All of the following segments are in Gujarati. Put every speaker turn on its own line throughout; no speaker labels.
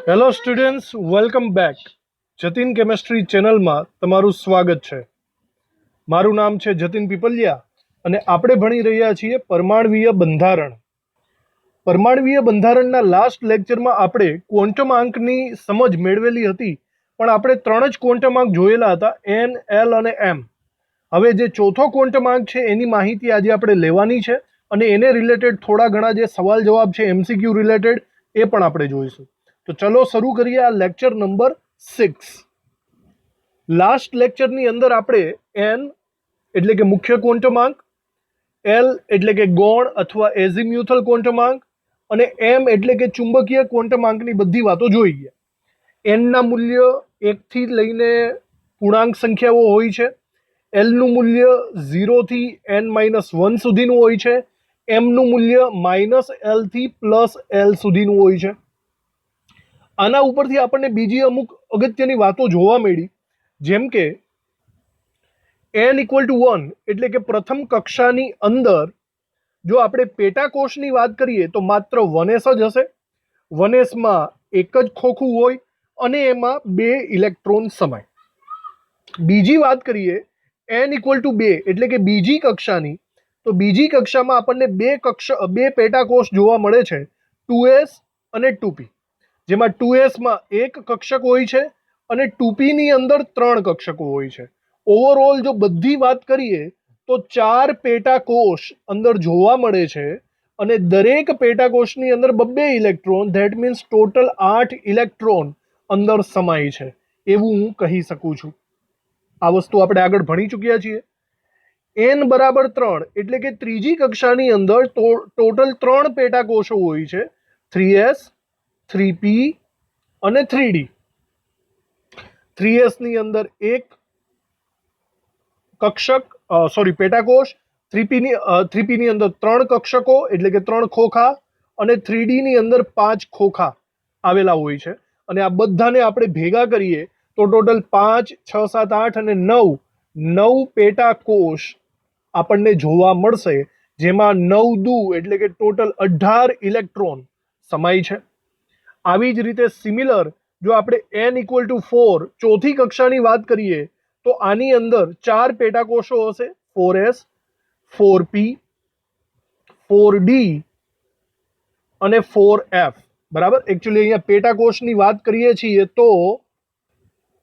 Hello students, welcome back. Jatin chemistry ચેનલમાં તમારું સ્વાગત છે. મારું નામ છે જતીન પીપલિયા અને આપણે ભણી રહ્યા છીએ પરમાણ્વીય બંધારણ. પરમાણ્વીય બંધારણના લાસ્ટ લેક્ચરમાં આપણે ક્વોન્ટમ આંકની સમજ મેળવેલી હતી, પણ આપણે 3 જ ક્વોન્ટમ આંક જોયેલા હતા, એન, એલ અને એમ. હવે જે ચોથો ક્વોન્ટમ આંક છે એની માહિતી આજે આપણે લેવાની છે અને એને રિલેટેડ થોડા ઘણા જે સવાલ જવાબ છે એમસીક્યુ રિલેટેડ એ પણ આપણે જોઈશું. તો ચલો શરૂ કરીએ આ લેક્ચર નંબર 6. લાસ્ટ લેક્ચરની અંદર આપણે એન એટલે કે મુખ્ય ક્વોન્ટમ આંક, એલ એટલે કે ગૌણ અથવા એઝિમ્યુથલ ક્વોન્ટમ આંક અને એમ એટલે કે ચુંબકીય ક્વોન્ટમ આંકની બધી વાતો જોઈ ગયા. એનના મૂલ્ય 1 થી લઈને પૂર્ણાંક સંખ્યાઓ હોય છે. એલનું મૂલ્ય 0 થી n-1 સુધીનું હોય છે. એમનું મૂલ્ય -l થી +l સુધીનું હોય છે. આના ઉપરથી આપણને બીજી અમુક અગત્યની વાતો જોવા મળી, જેમ કે n = 1 એટલે કે પ્રથમ કક્ષાની અંદર જો આપણે પેટાકોષની વાત કરીએ તો માત્ર 1s જ હશે. 1sમાં એક જ ખોખું હોય અને એમાં 2 ઇલેક્ટ્રોન સમાય. બીજી વાત કરીએ n = 2 એટલે કે બીજી કક્ષાની, તો બીજી કક્ષામાં આપણને બે પેટાકોષ જોવા મળે છે, 2s અને 2p, જેમાં 2sમાં એક કક્ષક હોય છે અને 2pની અંદર 3 કક્ષકો હોય છે. ઓવરઓલ જો બધી વાત કરીએ તો 4 પેટાકોષ અંદર જોવા મળે છે અને દરેક પેટાકોષની અંદર 2 electron, that means total 8 electron અંદર સમાય છે, એવું હું કહી શકું છું. આ વસ્તુ આપણે આગળ ભણી ચૂક્યા છીએ. n બરાબર 3 એટલે કે ત્રીજી કક્ષાની અંદર ટોટલ 3 પેટાકોષો હોય છે, 3s, 3p અને 3d. 3sની અંદર એક પેટાકોષ, 3pની અંદર 3 કક્ષકો એટલે કે 3 ખોખા અને 3dની અંદર 5 ખોખા આવેલા હોય છે. અને આ બધાને આપણે ભેગા કરીએ તો ટોટલ 5, 6, 7, 8 અને 9 પેટાકોષ આપણને જોવા મળશે, જેમાં 9 દુ એટલે કે ટોટલ 18 ઇલેક્ટ્રોન સમાય છે. આવી જ રીતે સિમિલર જો આપણે n = 4 ચોથી કક્ષાની વાત કરીએ તો આની અંદર 4 પેટાકોષો હશે, 4s, 4p, 4d અને 4f. બરાબર. એકચ્યુઅલી અહીંયા પેટાકોષની વાત કરીએ છીએ તો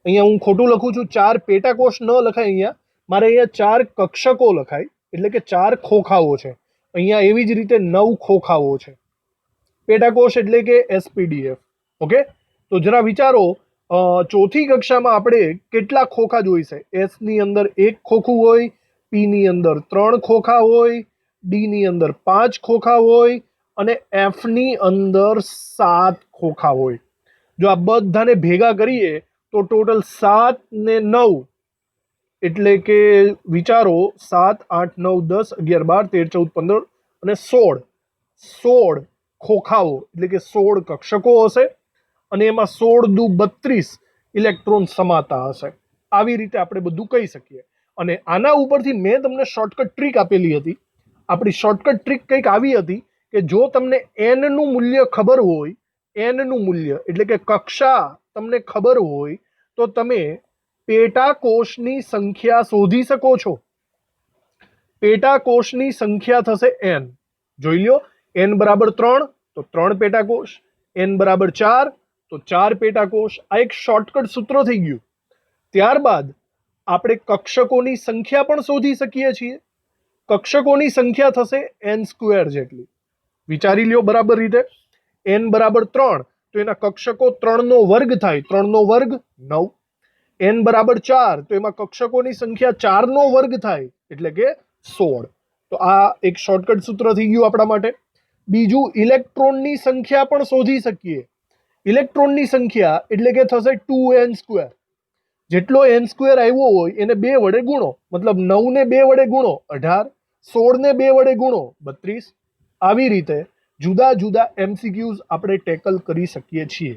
અહીંયા હું ખોટું લખું છું, 4 પેટાકોષ ન લખાય, અહીંયા મારે અહીંયા 4 કક્ષકો લખાય, એટલે કે 4 ખોખાઓ છે. અહીંયા એવી જ રીતે 9 ખોખાઓ છે. પેટાકોષ એટલે કે SPDF. ઓકે, તો જરા વિચારો, ચોથી કક્ષામાં આપણે કેટલા ખોખા જોઈશે? S ની અંદર 1 ખોખું હોય, P ની અંદર 3 ખોખા હોય, D ની અંદર 5 ખોખા હોય અને F ની અંદર 7 ખોખા હોય. જો આ બધાને ભેગા કરીએ તો ટોટલ 7 ને 9 એટલે કે વિચારો, 7, 8, 9, 10, 11, 12, 13, 14, 15 અને 16 ખોખાઓ એટલે કે 16 કક્ષકો હશે અને એમાં 16 દુ 32 ઇલેક્ટ્રોન સમાતા હશે. આવી રીતે આપણે બધું કહી શકીએ. અને આના ઉપરથી મેં તમને શોર્ટકટ ટ્રીક આપેલી હતી. આપણી શોર્ટકટ ટ્રીક કંઈક આવી હતી કે જો તમને n નું મૂલ્ય ખબર હોય, n નું મૂલ્ય એટલે કે કક્ષા તમને ખબર હોય તો તમે પેટાકોષની સંખ્યા શોધી શકો છો. પેટાકોષની સંખ્યા થશે n. જોઈ લો, n બરાબર 3 તો 3 પેટાકોષ, n બરાબર 4 તો 4 પેટાકોષ. આ એક શોર્ટકટ સૂત્ર થઈ ગયું. ત્યારબાદ આપણે કક્ષકોની સંખ્યા પણ શોધી શકીએ છીએ. કક્ષકોની સંખ્યા થશે n² જેટલી. વિચારી લ્યો બરાબર રીતે. n બરાબર 3 તો એના કક્ષકો 3 નો વર્ગ થાય, 3 નો વર્ગ 9. n બરાબર 4 તો એમાં કક્ષકોની સંખ્યા 4 નો વર્ગ થાય એટલે કે 16. તો આ એક શોર્ટકટ સૂત્ર થઈ ગયું આપણા માટે. બીજું, ઇલેક્ટ્રોનની સંખ્યા પણ શોધી શકીએ. ઇલેક્ટ્રોનની સંખ્યા એટલે કે થશે 2n². જેટલો n² આવ્યો હોય એને 2 વડે ગુણો, મતલબ 9 ને 2 વડે ગુણો 18, 16 ને 2 વડે ગુણો 32. આવી રીતે જુદા જુદા MCQs આપણે ટેકલ કરી શકીએ છીએ.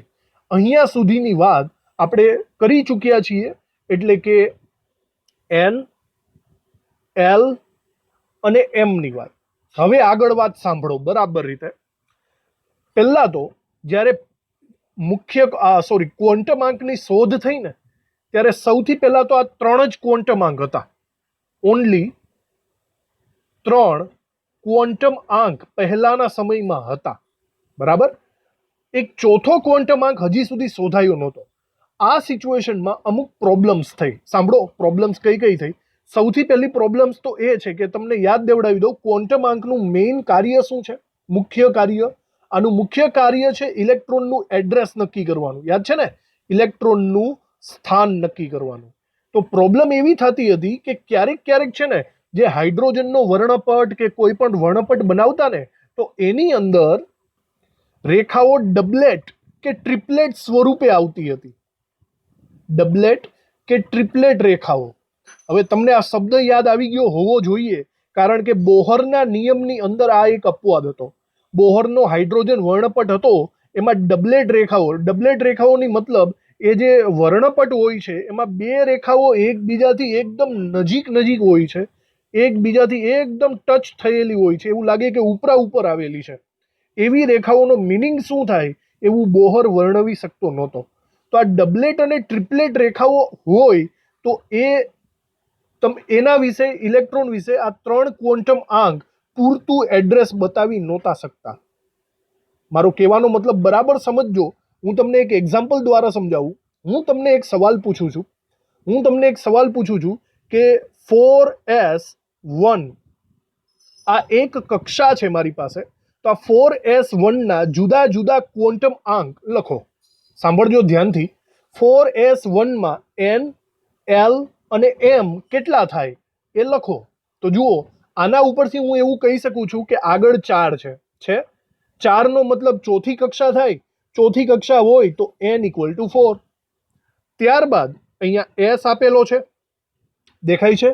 અહીંયા સુધીની વાત આપણે કરી ચૂક્યા છીએ, એટલે કે n, l અને m ની વાત. હવે આગળ વાત સાંભળો બરાબર રીતે. પહેલા તો જ્યારે ક્વોન્ટમ આંકની શોધ થઈ ને ત્યારે સૌથી પહેલા તો આ 3 જ ક્વોન્ટમ આંક હતા. ઓનલી 3 ક્વોન્ટમ આંક પહેલાના સમયમાં હતા. બરાબર. એક ચોથો ક્વોન્ટમ આંક હજી સુધી શોધાયો નહોતો. આ સિચ્યુએશનમાં અમુક પ્રોબ્લેમ્સ થઈ. સાંભળો, પ્રોબ્લેમ્સ કઈ કઈ થઈ. સૌથી પહેલી પ્રોબ્લેમ્સ તો એ છે કે તમને યાદ દેવડાવી દઉં, ક્વોન્ટમ આંકનું મેઇન કાર્ય શું છે? મુખ્ય કાર્ય. આનું મુખ્ય કાર્ય છે ઇલેક્ટ્રોનનું એડ્રેસ નક્કી કરવાનું. યાદ છે ને? ઇલેક્ટ્રોનનું સ્થાન નક્કી કરવાનું. તો પ્રોબ્લેમ એવી થતી હતી કે ક્યારેક ક્યારેક છે ને, જે હાઇડ્રોજનનો વર્ણપટ કે કોઈ પણ વર્ણપટ બનાવતા ને, તો એની અંદર રેખાઓ ડબલેટ કે ટ્રિપલેટ સ્વરૂપે આવતી હતી. ડબલેટ કે ટ્રિપલેટ રેખાઓ. હવે તમને આ શબ્દ યાદ આવી ગયો હોવો જોઈએ, કારણ કે બોહરના નિયમની અંદર આ એક અપવાદ હતો. બોહરનો હાઇડ્રોજન વર્ણપટ હતો, એમાં ડબલેટ રેખાઓ. ડબલેટ રેખાઓની મતલબ એ જે વર્ણપટ હોય છે એમાં બે રેખાઓ એકબીજાથી એકદમ નજીક નજીક હોય છે, એકબીજાથી એકદમ ટચ થયેલી હોય છે, એવું લાગે કે ઉપરા ઉપર આવેલી છે. એવી રેખાઓનો મિનિંગ શું થાય એવું બોહર વર્ણવી શકતો નહોતો. તો આ ડબલેટ અને ટ્રિપલેટ રેખાઓ હોય તો એના વિશે, ઇલેક્ટ્રોન વિશે આ 3 ક્વોન્ટમ આંક પૂરતું એડ્રેસ બતાવી નહોતા શકતા. મારો કહેવાનો મતલબ બરાબર સમજજો. હું તમને એક એક્ઝામ્પલ દ્વારા સમજાવું. હું તમને એક સવાલ પૂછું છું કે 4s1 આ એક કક્ષા છે મારી પાસે. તો આ 4s1 ના જુદા જુદા ક્વોન્ટમ આંક લખો. સાંભળજો ધ્યાનથી. 4s1 માં n, l અને m કેટલા થાય એ લખો. તો જુઓ, આના ઉપરથી હું એવું કહી શકું છું કે આગળ 4 છે. 4 નો મતલબ ચોથી કક્ષા થાય. ચોથી કક્ષા હોય તો n = 4. ત્યારબાદ અહીંયા s આપેલો છે, દેખાય છે?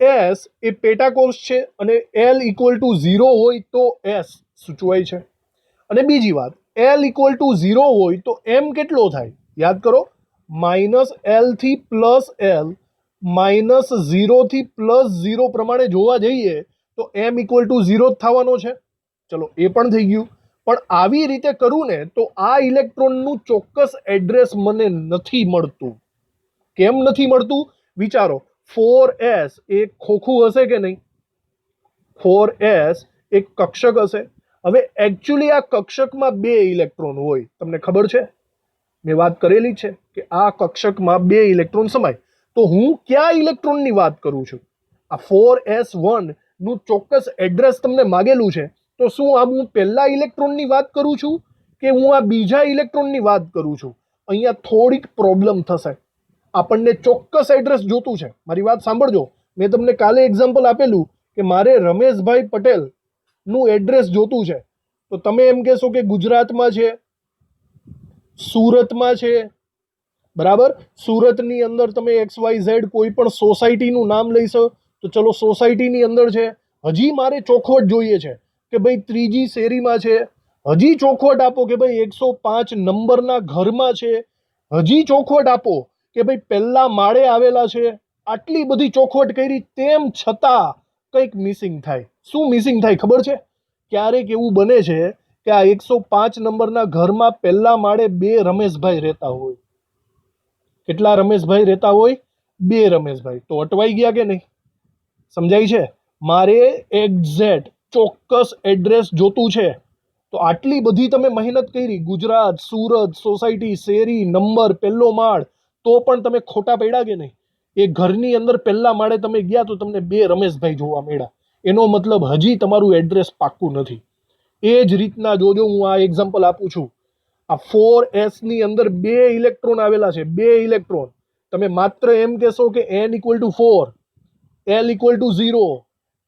s એ પેટાકોષ છે અને l = 0 હોય તો s સૂચવાય છે. અને બીજી વાત, l = 0 હોય તો m કેટલો થાય? યાદ કરો, -l થી +l, -0 થી +0 પ્રમાણે જોવા જઈએ તો m = 0 જ થવાનો છે. ચલો, એ પણ થઈ ગયું. પણ આવી રીતે કરું ને તો આ ઇલેક્ટ્રોનનું ચોક્કસ એડ્રેસ મને નથી મળતું. કેમ નથી મળતું? વિચારો. 4s એક ખોખું હશે કે નહીં? 4s એક કક્ષક હશે. હવે એકચ્યુઅલી આ કક્ષકમાં 2 ઇલેક્ટ્રોન હોય. તમને ખબર છે? મેં વાત કરેલી છે કે આ કક્ષકમાં 2 ઇલેક્ટ્રોન સમાય. તો હું કયા ઇલેક્ટ્રોનની વાત કરું છું? આ 4s1 નું ચોક્કસ એડ્રેસ તમને માગેલું છે. તો શું આ હું પહેલા ઇલેક્ટ્રોનની વાત કરું છું કે હું આ બીજા ઇલેક્ટ્રોનની વાત કરું છું? અહીંયા થોડીક પ્રોબ્લેમ થશે. આપણને ચોક્કસ એડ્રેસ જોતું છે. મારી વાત સાંભળજો. મેં તમને કાલે એક્ઝામ્પલ આપેલું કે મારે રમેશભાઈ પટેલ નું એડ્રેસ જોતું છે. તો તમે એમ કહેશો કે ગુજરાતમાં છે, સુરતમાં છે. બરાબર. સુરતની અંદર તમે XYZ કોઈ પણ સોસાયટીનું નામ લઈશો તો ચલો સોસાયટીની અંદર છે. હજી મારે ચોખવટ જોઈએ છે કે ભાઈ 3જી શેરીમાં છે. હજી ચોખવટ આપો કે ભાઈ 105 નંબરના ઘરમાં છે. હજી ચોખવટ આપો કે ભાઈ પહેલા માળે આવેલા છે. આટલી બધી ચોખવટ કરી, તેમ છતાં કંઈક મિસિંગ થાય. શું મિસિંગ થાય ખબર છે? ક્યારેક એવું બને છે કે આ 105 નંબરના ઘરમાં પહેલા માળે 2 રમેશભાઈ રહેતા હોય. કેટલા રમેશભાઈ રહેતા હોય? 2 રમેશભાઈ. તો અટવાઈ ગયા કે નહીં? સમજાય છે? મારે એક્ઝેક્ટ ચોક્કસ એડ્રેસ જોતું છે. તો આટલી બધી તમે મહેનત કરી, ગુજરાત, સુરત, સોસાયટી, શેરી, નંબર, પહેલો માળ, તો પણ તમે ખોટા પડ્યા કે નહીં? એ ઘરની અંદર પહેલા માળે તમે ગયા તો તમને 2 રમેશભાઈ જોવા મળ્યા. એનો મતલબ હજી તમારું એડ્રેસ પાક્કું નથી. એ જ રીતના જોજો, હું આ એક્ઝામ્પલ આપું છું. આ 4s ની અંદર 2 ઇલેક્ટ્રોન આવેલા છે. 2 ઇલેક્ટ્રોન. તમે માત્ર એમ કહેશો કે n = 4, l = 0,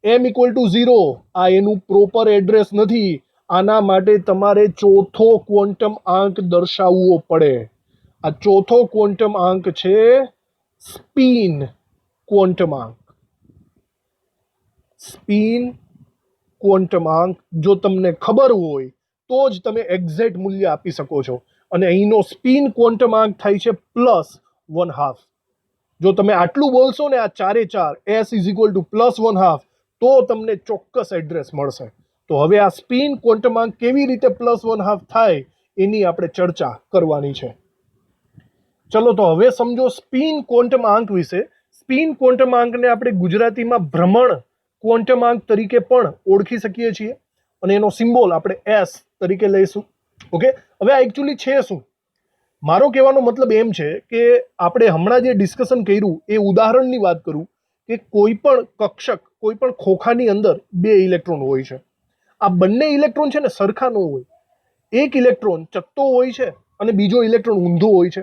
m = 0. આ એનું પ્રોપર એડ્રેસ નથી. આના માટે તમારે ચોથો ક્વોન્ટમ આંક દર્શાવવો પડે. આ ચોથો ક્વોન્ટમ આંક છે સ્પિન ક્વોન્ટમ આંક. સ્પિન ક્વોન્ટમ આંક જો તમને ખબર હોય તો જ તમે એક્ઝેક્ટ મૂલ્ય આપી શકો છો. અને અહીંનો સ્પિન ક્વોન્ટમ આંક થાય છે +1/2. જો તમે આટલું બોલશો ને, આ 4 s = +1/2, તો તમને ચોક્કસ એડ્રેસ મળશે. તો હવે આ સ્પિન ક્વોન્ટમ આંક કેવી રીતે +1/2 થાય એની આપણે ચર્ચા કરવાની છે. ચલો તો હવે સમજો સ્પિન ક્વોન્ટમ આંક વિશે. સ્પિન ક્વોન્ટમ આંકને આપણે ગુજરાતીમાં ભ્રમણ ક્વોન્ટમ આંક તરીકે પણ ઓળખી શકીએ છીએ અને એનો સિમ્બોલ આપણે એસ તરીકે લઈશું. ઓકે, હવે આ એકચ્યુઅલી છે શું? મારો કહેવાનો મતલબ એમ છે કે આપણે હમણાં જે ડિસ્કશન કર્યું એ ઉદાહરણની વાત કરું કે કોઈ પણ કક્ષક, કોઈ પણ ખોખાની અંદર 2 ઇલેક્ટ્રોન હોય છે. આ બંને ઇલેક્ટ્રોન છે ને સરખા ન હોય. એક ઇલેક્ટ્રોન ચત્તો હોય છે અને બીજો ઇલેક્ટ્રોન ઊંધો હોય છે.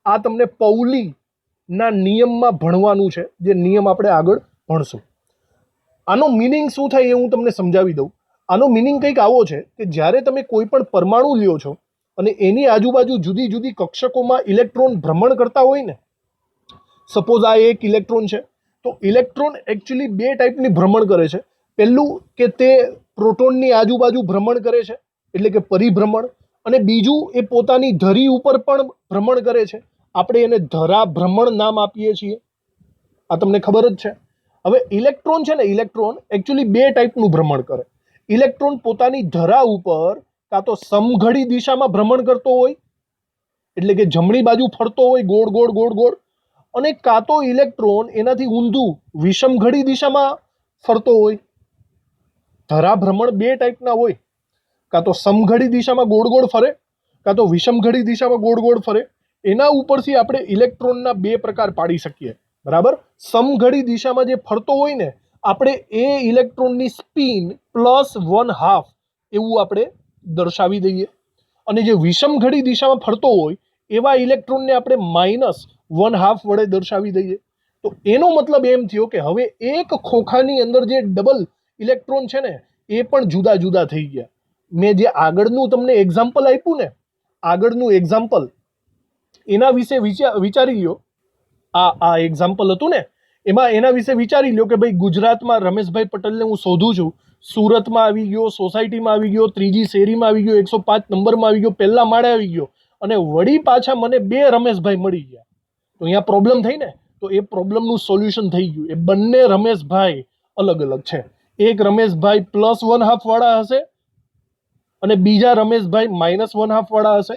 આ તમને પૌલીના નિયમમાં ભણવાનું છે, જે નિયમ આપણે આગળ ભણશું. આનો મિનિંગ શું થાય એ હું તમને સમજાવી દઉં. આનો મિનિંગ કંઈક આવો છે કે જ્યારે તમે કોઈ પણ પરમાણુ લ્યો છો અને એની આજુબાજુ જુદી જુદી કક્ષકોમાં ઇલેક્ટ્રોન ભ્રમણ કરતા હોય ને, સપોઝ આ એક ઇલેક્ટ્રોન છે, તો ઇલેક્ટ્રોન એકચ્યુઅલી 2 ટાઈપની ભ્રમણ કરે છે. પહેલું કે તે પ્રોટોનની આજુબાજુ ભ્રમણ કરે છે, એટલે કે પરિભ્રમણ, અને બીજું એ પોતાની ધરી ઉપર પણ ભ્રમણ કરે છે. આપણે એને ધરા ભ્રમણ નામ આપીએ છીએ. આ તમને ખબર જ છે. હવે ઇલેક્ટ્રોન છે ને, ઇલેક્ટ્રોન એકચ્યુઅલી 2 ટાઈપનું ભ્રમણ કરે. ઇલેક્ટ્રોન પોતાની ધરા ઉપર કાં તો સમઘડી દિશામાં ભ્રમણ કરતો હોય, એટલે કે જમણી બાજુ ફરતો હોય ગોળ ગોળ ગોળ ગોળ, અને કાં તો ઇલેક્ટ્રોન એનાથી ઊંધું વિષમઘડી દિશામાં ફરતો હોય. ધરા ભ્રમણ 2 ટાઈપના હોય, કાં તો સમઘડી દિશામાં ગોળ ગોળ ફરે, કાં તો વિષમઘડી દિશામાં ગોળ ગોળ ફરે. એના ઉપરથી આપણે ઇલેક્ટ્રોનના 2 પ્રકાર પાડી શકીએ. બરાબર? સમઘડી દિશામાં જે ફરતો હોય ને, આપણે એ ઇલેક્ટ્રોનની સ્પિન +1/2 એવું આપણે દર્શાવી દઈએ, અને જે વિષમઘડી દિશામાં ફરતો હોય એવા ઇલેક્ટ્રોનને આપણે -1/2 વડે દર્શાવી દઈએ. તો એનો મતલબ એમ થયો કે હવે એક ખોખાની અંદર જે ડબલ ઇલેક્ટ્રોન છે ને, એ પણ જુદા જુદા થઈ ગયા. મેં જે આગળનું તમને એક્ઝામ્પલ આપ્યું ને, આગળનું એક્ઝામ્પલ, એના વિશે વિચારી લ્યો. આ એક્ઝામ્પલ હતું ને, એમાં એના વિશે વિચારી લ્યો કે ભાઈ ગુજરાતમાં રમેશભાઈ પટેલને હું શોધું છું. સુરતમાં આવી ગયો, સોસાયટીમાં આવી ગયો, 3જી શેરીમાં આવી ગયો, 105 નંબરમાં આવી ગયો, પહેલા માળે આવી ગયો, અને વળી પાછા મને 2 રમેશભાઈ મળી ગયા. તો અહીંયા પ્રોબ્લેમ થઈ ને. તો એ પ્રોબ્લેમનું સોલ્યુશન થઈ ગયું. એ બંને રમેશભાઈ અલગ અલગ છે. એક રમેશભાઈ +1/2 વાળા હશે અને બીજા રમેશભાઈ -1/2 વાળા હશે.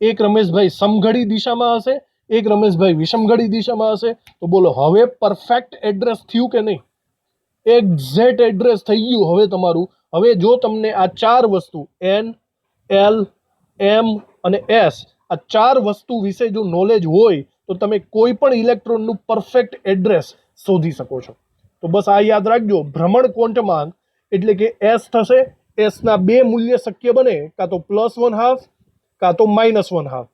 એક રમેશભાઈ સમઘડી દિશામાં હશે, એક રમેશભાઈ વિષમઘડી દિશામાં હશે. તો બોલો હવે પરફેક્ટ એડ્રેસ થયું કે નહીં? એક્ઝેક્ટ એડ્રેસ થઈ ગયું હવે તમારું. હવે જો તમને આ 4 વસ્તુ N, L, M અને S, આ 4 વસ્તુ વિશે જો નોલેજ હોય તો તમે કોઈ પણ ઇલેક્ટ્રોનનું પરફેક્ટ એડ્રેસ શોધી શકો છો. તો બસ આ યાદ રાખજો, ભ્રમણ ક્વોન્ટમાંક એટલે કે S થશે. S ના 2 મૂલ્ય શક્ય બને, કાં તો +1/2 કાં તો -1/2.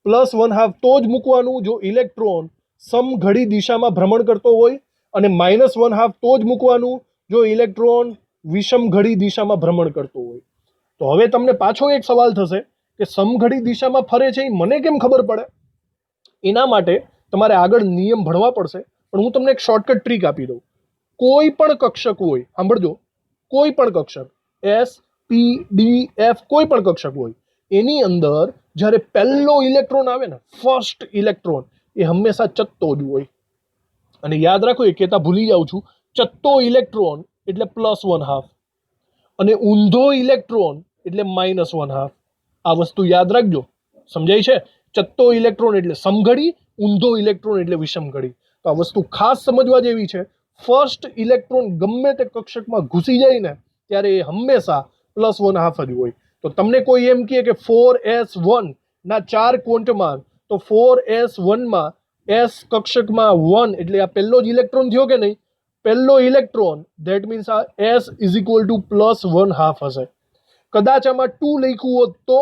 +1/2 તો જ મૂકવાનું જો ઇલેક્ટ્રોન સમઘડી દિશામાં ભ્રમણ કરતો હોય, અને -1/2 તો જ મૂકવાનું જો ઇલેક્ટ્રોન વિષમઘડી દિશામાં ભ્રમણ કરતો હોય. તો હવે તમને પાછો એક સવાલ થશે કે સમઘડી દિશામાં ફરે છે એ મને કેમ ખબર પડે? એના માટે તમારે આગળ નિયમ ભણવા પડશે, પણ હું તમને એક શોર્ટકટ ટ્રીક આપી દઉં. કોઈ પણ કક્ષક હોય, સાંભળજો, કોઈ પણ કક્ષક S, P, D, F, કોઈ પણ કક્ષક હોય, એની અંદર જ્યારે પહેલો ઇલેક્ટ્રોન આવે ને, ફર્સ્ટ ઇલેક્ટ્રોન, એ હંમેશા ચત્તો જ હોય. અને યાદ રાખો, એ કહેતા ભૂલી જાઉં છું, ચત્તો ઇલેક્ટ્રોન એટલે +1/2 અને ઊંધો ઇલેક્ટ્રોન એટલે -1/2. આ વસ્તુ યાદ રાખજો. સમજાય છે? ચત્તો ઇલેક્ટ્રોન એટલે સમઘડી, ઊંધો ઇલેક્ટ્રોન એટલે વિષમઘડી. તો આ વસ્તુ ખાસ સમજવા જેવી છે. ફર્સ્ટ ઇલેક્ટ્રોન ગમે તે કક્ષકમાં ઘૂસી જાય ને, ત્યારે એ હંમેશા +1/2 જ હોય. તો તમને કોઈ એમ કહે કે 4s1 ના 4 ક્વોન્ટમાંક, તો 4s1 માં S કક્ષકમાં 1 એટલે આ પહેલો જ ઇલેક્ટ્રોન થયો કે નહીં? પહેલો ઇલેક્ટ્રોન, ધેટ મીન્સ આ S = +1/2 હશે. કદાચ આમાં 2 લખ્યું હોત તો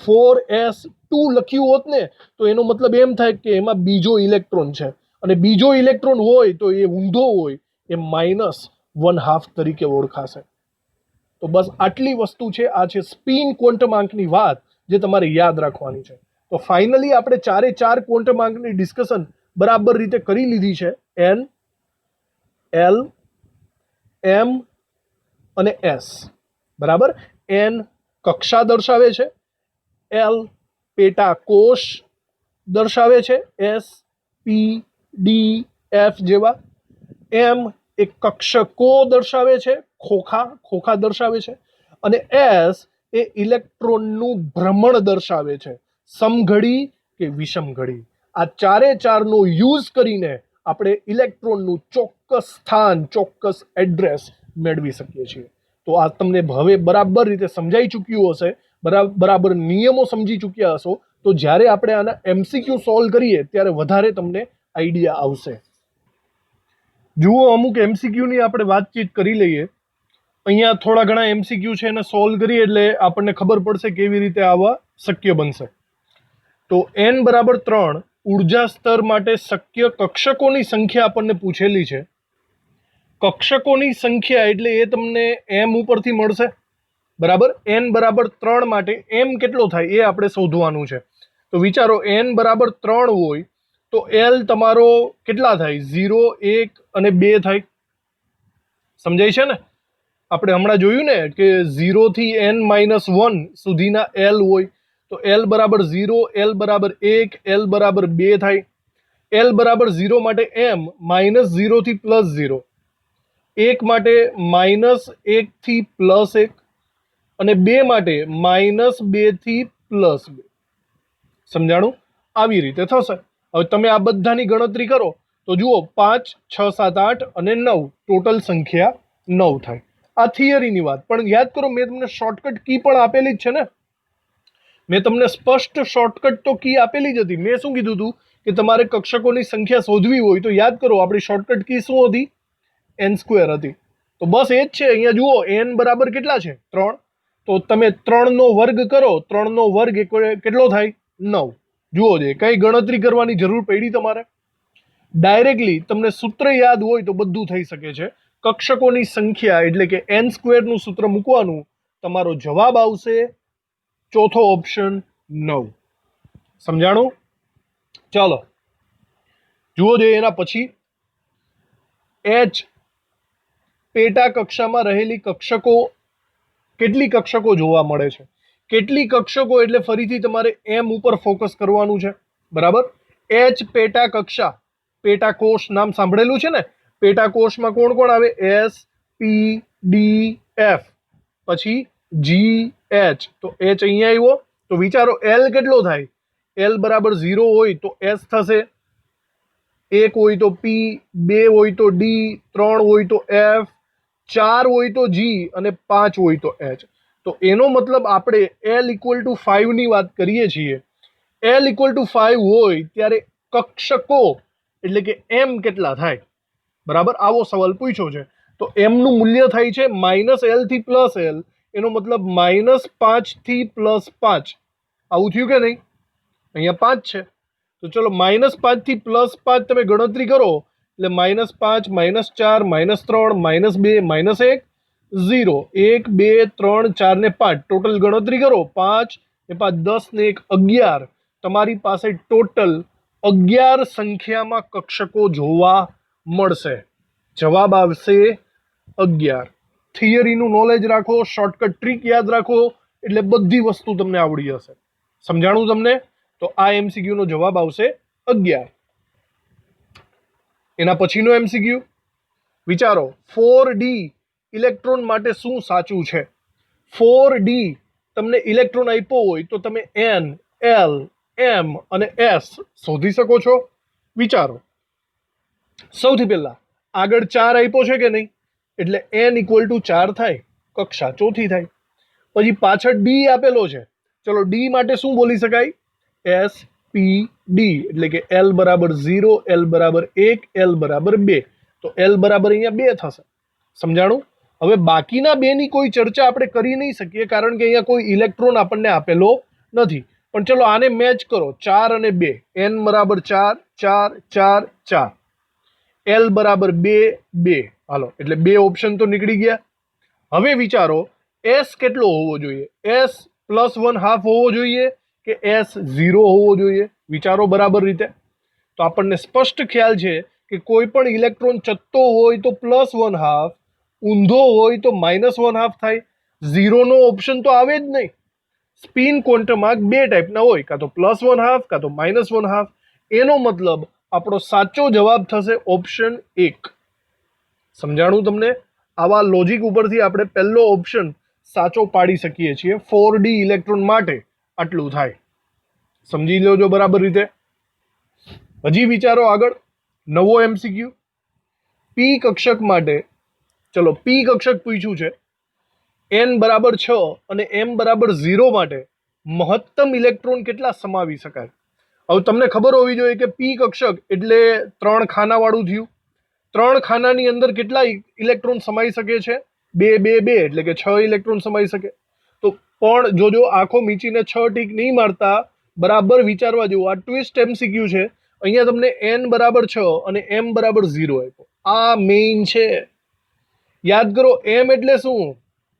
4s2 લખ્યું હોત ને, તો એનો મતલબ એમ થાય કે એમાં બીજો ઇલેક્ટ્રોન છે, અને બીજો ઇલેક્ટ્રોન હોય તો એ ઊંધો હોય, એ -1/2 તરીકે ઓળખાશે. તો બસ આટલી વસ્તુ છે. આ છે સ્પિન ક્વોન્ટમાંકની વાત, જે તમારે યાદ રાખવાની છે. તો ફાઇનલી આપણે 4 ક્વોન્ટમાંકની ડિસ્કશન બરાબર રીતે કરી લીધી છે. N, L, M અને S. બરાબર? N કક્ષા દર્શાવે છે, L પેટા કોષ દર્શાવે છે, S, P, D, F જેવા. M એ કક્ષકો દર્શાવે છે, ખોખા દર્શાવે છે, અને S એ ઇલેક્ટ્રોનનું ભ્રમણ દર્શાવે છે, સમઘડી કે વિષમ ઘડી. આ ચારે ચારનો યુઝ કરીને આપણે ઇલેક્ટ્રોનનું ચોક્કસ સ્થાન, ચોક્કસ એડ્રેસ મેળવી શકીએ છીએ. તો આ તમને હવે બરાબર રીતે સમજાઈ ચૂક્યું હશે, બરાબર નિયમો સમજી ચૂક્યા હશો. તો જ્યારે આપણે આના એમસીક્યુ સોલ્વ કરીએ ત્યારે વધારે તમને આઈડિયા આવશે. જુઓ, અમુક એમસીક્યુની આપણે વાતચીત કરી લઈએ. અહીંયા થોડા ઘણા એમસીક્યુ છે, એને સોલ્વ કરીએ એટલે આપણને ખબર પડશે કેવી રીતે આવા શક્ય બનશે. તો n બરાબર 3 ઉર્જા સ્તર માટે શક્ય કક્ષકોની સંખ્યા આપણને પૂછેલી છે. કક્ષકોની સંખ્યા એટલે એ તમને m ઉપરથી મળશે, બરાબર. n બરાબર 3 માટે m કેટલો થાય એ આપણે શોધવાનું છે. તો વિચારો, n બરાબર 3 હોય તો l તમારો કેટલા થાય? 0, 1 અને 2 થાય. સમજાય છે ને? આપણે હમણાં જોયું ને કે 0 થી n-1 સુધીના l હોય. તો l બરાબર 0, l બરાબર 1, l બરાબર 2 થાય. l બરાબર 0 માટે m -0 થી +0, 1 માટે -1 થી +1 અને 2 માટે -2 થી +2. સમજાણું? આવી રીતે થશે. હવે તમે આ બધાની ગણતરી કરો તો જુઓ, 5, 6, 7, 8 અને 9, ટોટલ સંખ્યા 9 થાય. આ થિયરીની વાત. પણ યાદ કરો, મેં તમને શોર્ટકટ કી પણ આપેલી જ છે ને. મેં તમને સ્પષ્ટ શોર્ટકટ તો કી આપેલી જ હતી. મેં શું કીધું હતું કે તમારે કક્ષકોની સંખ્યા શોધવી હોય તો યાદ કરો, આપણી શોર્ટકટ કી શું હતી? n² હતી. તો બસ એ જ છે. અહીંયા જુઓ, n બરાબર કેટલા છે? 3. તો તમે 3 નો વર્ગ કરો, 3 નો વર્ગ કેટલો થાય? 9. જુઓ, જે કઈ ગણતરી કરવાની જરૂર પડી તમારે? ડાયરેક્ટલી તમને સૂત્ર યાદ હોય તો બધું થઈ શકે છે. કક્ષકોની સંખ્યા એટલે કે n² નું સૂત્ર મૂકવાનું, તમારો જવાબ આવશે ચોથો ઓપ્શન 9. સમજાણું? ચાલો જુઓ, જે એના પછી h પેટા કક્ષામાં રહેલી કક્ષકો, કેટલી કક્ષકો જોવા મળે છે? કેટલી કક્ષકો એટલે ફરીથી તમારે m ઉપર ફોકસ કરવાનું છે, બરાબર. h પેટા કક્ષા, પેટા કોષ નામ સાંભળેલું છે ને. પેટા કોષમાં કોણ કોણ આવે? s, p, d, f, પછી g, h. તો h અહીંયા આવ્યો. તો વિચારો, l કેટલો થાય? l બરાબર 0 હોય તો s થશે, 1 હોય તો p, 2 હોય તો d, 3 હોય તો f, 4 હોય તો g અને 5 હોય તો h. તો એનો મતલબ આપણે l = 5 ની વાત કરીએ છીએ. l = 5 હોય ત્યારે કક્ષકો એટલે કે m કેટલા થાય? બરાબર, આવો સવાલ પૂછ્યો છે. તો m નું મૂલ્ય થાય છે -l થી +l. એનો મતલબ -5 થી +5. આવું થયું કે નહીં? અહીંયા 5 છે. તો ચલો, -5 થી +5 તમે ગણતરી કરો એટલે -5, -4, -3, -2, -1, 0, 1, 2, 3, 4 ને 5. ટોટલ ગણતરી કરો, 5 ને 5 10 ને 1 11. તમારી પાસે ટોટલ 11 સંખ્યામાં કક્ષકો જોવા મળશે. જવાબ આવશે 11. થિયરીનું નોલેજ રાખો, શોર્ટકટ ટ્રીક યાદ રાખો એટલે બધી વસ્તુ તમને આવડી જશે. સમજાણું તમને? તો આ એમસીક્યુ નો જવાબ આવશે 11. એના પછીનો એમસીક્યુ વિચારો, 4d ઇલેક્ટ્રોન માટે શું સાચું છે? 4d તમને ઇલેક્ટ્રોન આપ્યો હોય તો તમે n, l, m અને s શોધી શકો છો. વિચારો, સૌથી પહેલા આગળ 4 આપ્યો છે કે નહીં, એટલે n = 4 થાય, કક્ષા ચોથી થાય. પછી પાછળ d આપેલો છે. ચલો, d માટે શું બોલી શકાય? s, p, d એટલે કે l બરાબર 0, l બરાબર 1, l બરાબર 2. તો l બરાબર અહીંયા 2 થશે. સમજાણું? હવે બાકીના 2 ની કોઈ ચર્ચા આપણે કરી નહીં શકીએ કારણ કે અહીંયા કોઈ ઇલેક્ટ્રોન આપણને આપેલો નથી. પણ ચલો, આને મેચ કરો, 4 અને 2. n બરાબર 4, 4, 4, 4. l બરાબર 2, 2. હાલો, એટલે 2 ઓપ્શન તો નીકળી ગયા. હવે વિચારો, s કેટલો હોવો જોઈએ? s +1/2 હોવો જોઈએ કે s 0 હોવો જોઈએ? વિચારો બરાબર રીતે. તો આપણને સ્પષ્ટ ખ્યાલ છે કે કોઈ પણ ઇલેક્ટ્રોન ચત્તો હોય તો +1/2, ઊંધો હોય તો -1/2 થાય. 0 નો ઓપ્શન તો આવે જ નહીં. સ્પિન ક્વોન્ટમ આંક 2 ટાઈપના હોય, કાં તો +1/2 કાં તો -1/2. એનો મતલબ આપણો સાચો જવાબ થશે ઓપ્શન 1. સમજાણું તમને? આવા લોજિક ઉપરથી આપણે પહેલો ઓપ્શન સાચો પાડી શકીએ છીએ. 4d ઇલેક્ટ્રોન માટે આટલું થાય. સમજી લેજો બરાબર રીતે. હજી વિચારો આગળ. નવો એમસીક્યુ. પી કક્ષક માટે, ચલો પી કક્ષક પૂછ્યું છે. n બરાબર 6 અને m બરાબર 0 માટે મહત્તમ ઇલેક્ટ્રોન કેટલા સમાવી શકાય? હવે તમને ખબર હોવી જોઈએ કે પી કક્ષક એટલે 3 ખાનાવાળું થયું. 3 ખાનાની અંદર કેટલા ઇલેક્ટ્રોન સમાઈ શકે છે? 2 2 2 એટલે કે 6 ઇલેક્ટ્રોન સમાઈ શકે. તો પણ જોજો આંખો મીચીને 6 ટીક નહીં મારતા, બરાબર વિચારવા જેવું. આ ટ્વિસ્ટ એમસીક્યુ છે. અહીંયા તમને n બરાબર 6 અને m બરાબર 0 આપ્યો. આ મેઇન છે. યાદ કરો, m એટલે શું?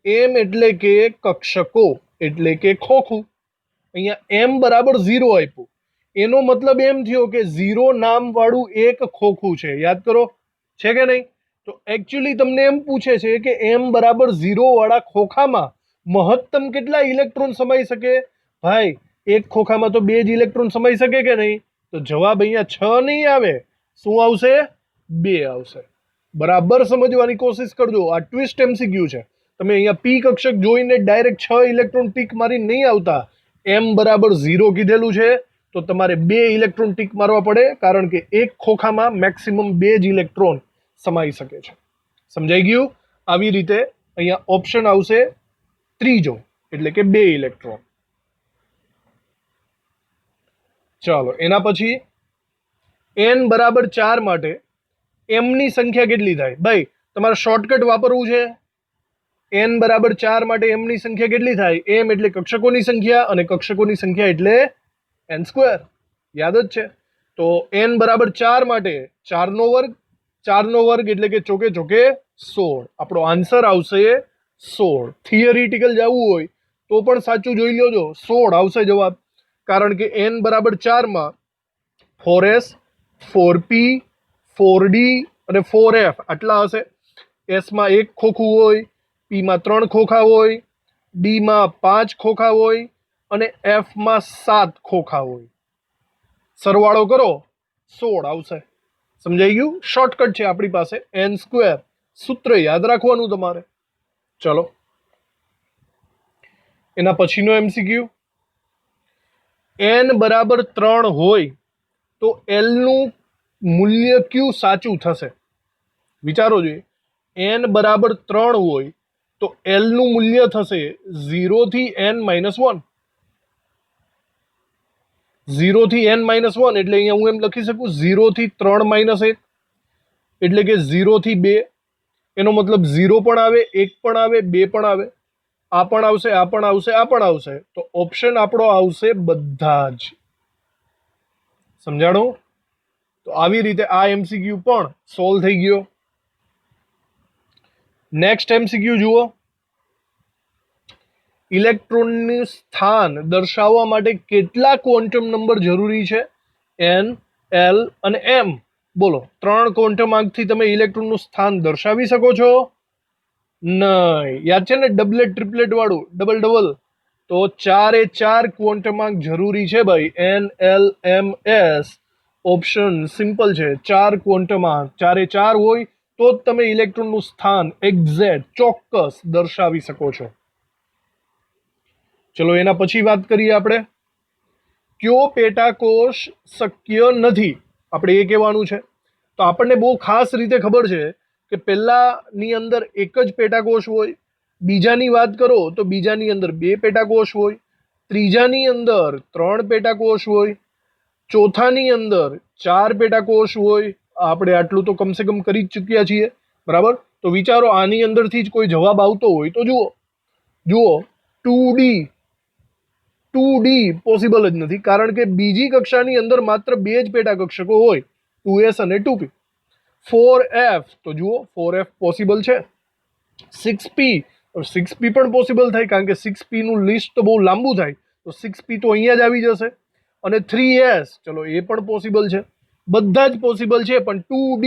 m એટલે કે કક્ષકો, એટલે કે ખોખું. અહીંયા m બરાબર 0 આપ્યું. એનો મતલબ એમ થયો કે 0 નામ વાળું એક ખોખું છે. યાદ કરો, છે કે નહીં? તો એકચ્યુઅલી તમને એમ પૂછે છે કે m બરાબર 0 વાળા ખોખામાં મહત્તમ કેટલા ઇલેક્ટ્રોન સમાઈ શકે? ભાઈ, એક ખોખામાં તો 2 જ ઇલેક્ટ્રોન સમાઈ શકે કે નહીં? તો જવાબ અહીંયા 6 નહીં આવે. શું આવશે? 2 આવશે. બરાબર સમજવાની કોશિશ કરજો. આ ટ્વિસ્ટ એમસીક્યુ છે. તમે અહીંયા પી કક્ષક જોઈને ડાયરેક્ટ 6 ઇલેક્ટ્રોન ટીક મારી નહીં આવતા. m બરાબર 0 કીધેલું છે તો તમારે 2 ઇલેક્ટ્રોન ટીક મારવા પડે, કારણ કે એક ખોખામાં મેક્સિમમ 2 જ ઇલેક્ટ્રોન સમાઈ શકે છે. સમજાઈ ગયું? આવી રીતે અહીંયા ઓપ્શન આવશે ત્રીજો, એટલે કે 2 ઇલેક્ટ્રોન. ચાલો એના પછી n બરાબર 4 માટે m ની સંખ્યા કેટલી થાય? ભાઈ તમારે શોર્ટકટ વાપરવું છે. n બરાબર 4 માટે m ની સંખ્યા કેટલી થાય? m એટલે કક્ષકોની સંખ્યા અને કક્ષકોની સંખ્યા એટલે n સ્ક્વેર. યાદ જ છે. તો n બરાબર 4 માટે 4 નો વર્ગ. 4 નો વર્ગ એટલે કે ચોકે ચોકે 16. આપણો આન્સર આવશે 16. થિયરિટિકલ જવું હોય તો પણ સાચું જોઈ લેજો, 16 આવશે જવાબ. કારણ કે n બરાબર 4 માં 4s 4p 4d અને 4f આટલા હશે. s માં 1 ખોખું હોય, p માં 3 ખોખા હોય, d માં 5 ખોખા હોય અને f માં 7 ખોખા હોય. સરવાળો કરો, 16 આવશે. સમજાઈ ગયું? શોર્ટકટ છે આપણી પાસે n સ્ક્વેર. સૂત્ર યાદ રાખવાનું તમારે. ચલો એના પછીનો એમસીક્યુ. n બરાબર 3 હોય તો l નું મૂલ્ય કયું સાચું થશે? વિચારો જોઈએ. n બરાબર 3 હોય તો l નું મૂલ્ય થશે 0 થી n માઇનસ 1. 0 થી n માઇનસ 1 એટલે અહીંયા હું એમ લખી શકું 0 થી 3 માઇનસ 1 એટલે કે 0 થી 2. એનો મતલબ 0 પણ આવે, 1 પણ આવે, 2 પણ આવે. આ પણ આવશે, આ પણ આવશે, આ પણ આવશે. તો ઓપ્શન આપણો આવશે બધા જ. સમજાણું? તો આવી રીતે આ એમસીક્યુ પણ સોલ્વ થઈ ગયો. નેક્સ્ટ એમસીક્યુ જુઓ. ઇલેક્ટ્રોનનું સ્થાન દર્શાવવા માટે કેટલા ક્વોન્ટમ નંબર જરૂરી છે? n, l અને m. બોલો, 3 ક્વોન્ટમ આંકથી તમે ઇલેક્ટ્રોનનું સ્થાન દર્શાવી શકો છો? નહીં. યાદ છે ને ડબલેટ ટ્રિપલેટ વાળું, ડબલ ડબલ? તો 4 એ 4 ક્વોન્ટમ આંક જરૂરી છે ભાઈ. n, l, m, s. Option simple છે. 4 ક્વોન્ટમ આંક 4 એ 4 હોય તો જ તમે ઇલેક્ટ્રોનનું સ્થાન એક્ઝેક્ટ ચોક્કસ દર્શાવી શકો છો. ચલો એના પછી વાત કરીએ આપણે. કયો પેટાકોષ શક્ય નથી? આપણે એ કહેવાનું છે. તો આપણને બહુ ખાસ રીતે ખબર છે કે પહેલાની અંદર એક જ પેટાકોષ હોય, બીજાની વાત કરો તો બીજાની અંદર 2 પેટાકોષ હોય, ત્રીજાની અંદર 3 પેટાકોષ હોય, ચોથાની અંદર 4 પેટાકોષ હોય. આપણે આટલું તો કમસે કમ કરી જ ચૂક્યા છીએ. બરાબર? તો વિચારો, આની અંદરથી જ કોઈ જવાબ આવતો હોય તો જુઓ 2D પોસિબલ જ નથી, કારણ કે બીજી કક્ષાની અંદર માત્ર 2 જ પેટા કક્ષકો હોય, 2s અને 2p. 4f તો જુઓ 4f પોસિબલ છે. 6p પણ પોસિબલ થાય, કારણ કે 6p નું લિસ્ટ તો બહુ લાંબુ થાય, તો 6p તો અહીંયા જ આવી જશે. અને 3s, ચલો એ પણ પોસિબલ છે. બધા જ પોસિબલ છે, પણ 2D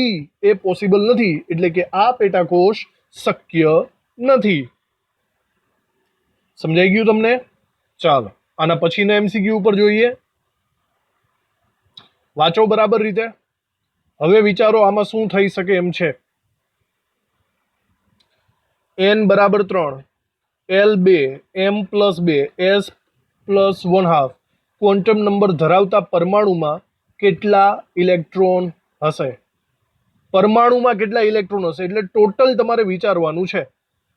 એ પોસિબલ નથી, એટલે કે આ પેટાકોષ શક્ય નથી. સમજાઈ ગયું તમને? ચાલો આના પછીના એમસીક્યુ ઉપર જોઈએ. વાંચો બરાબર રીતે. હવે વિચારો આમાં શું થઈ શકે એમ છે. n બરાબર 3 L2 M+2 S+1/2 quantum number ધરાવતા પરમાણુમાં કેટલા ઇલેક્ટ્રોન હશે? પરમાણુમાં કેટલા ઇલેક્ટ્રોન હશે એટલે ટોટલ તમારે વિચારવાનું છે.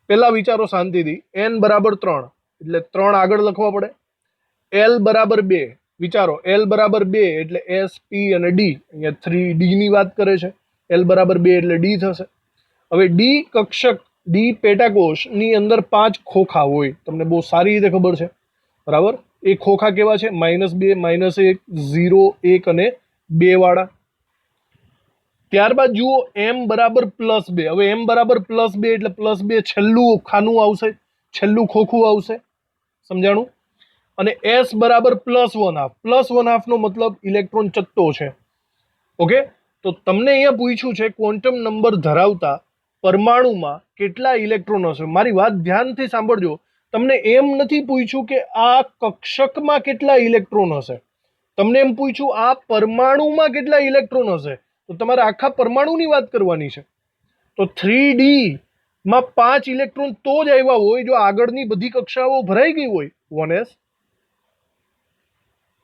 પહેલા વિચારો શાંતિથી. n બરાબર 3 એટલે 3 આગળ લખવા પડે. l બરાબર 2 વિચારો. l બરાબર 2 એટલે s p અને d. અહીંયા 3d ની વાત કરે છે. l બરાબર 2 એટલે d થશે. હવે ડી કક્ષક ડી પેટાકોષ ની અંદર 5 ખોખા હોય. તમને બહુ સારી રીતે ખબર છે, બરાબર? એ ખોખા કેવા છે? -2, -1, 0, 1 અને 2 વાળા. ત્યારબાદ જુઓ m બરાબર +2. હવે m બરાબર +2 એટલે +2 છેલ્લું ખાનું આવશે, છેલ્લું ખોખું આવશે. સમજાણું? અને s બરાબર +1/2. +1/2 નો મતલબ ઇલેક્ટ્રોન ચત્તો છે. ઓકે, તો તમને અહીંયા પૂછ્યું છે ક્વોન્ટમ નંબર ધરાવતા પરમાણુમાં કેટલા ઇલેક્ટ્રોન હશે. મારી વાત ધ્યાનથી સાંભળજો. તમને એમ નથી પૂછ્યું કે આ કક્ષકમાં કેટલા ઇલેક્ટ્રોન હશે, તમને એમ પૂછ્યું આ પરમાણુમાં કેટલા ઇલેક્ટ્રોન હશે. તો તમારે આખા પરમાણુની વાત કરવાની છે. તો 3D માં 5 ઇલેક્ટ્રોન તો જ આવ્યા હોય જો આગળની બધી કક્ષાઓ ભરાઈ ગઈ હોય. 1s,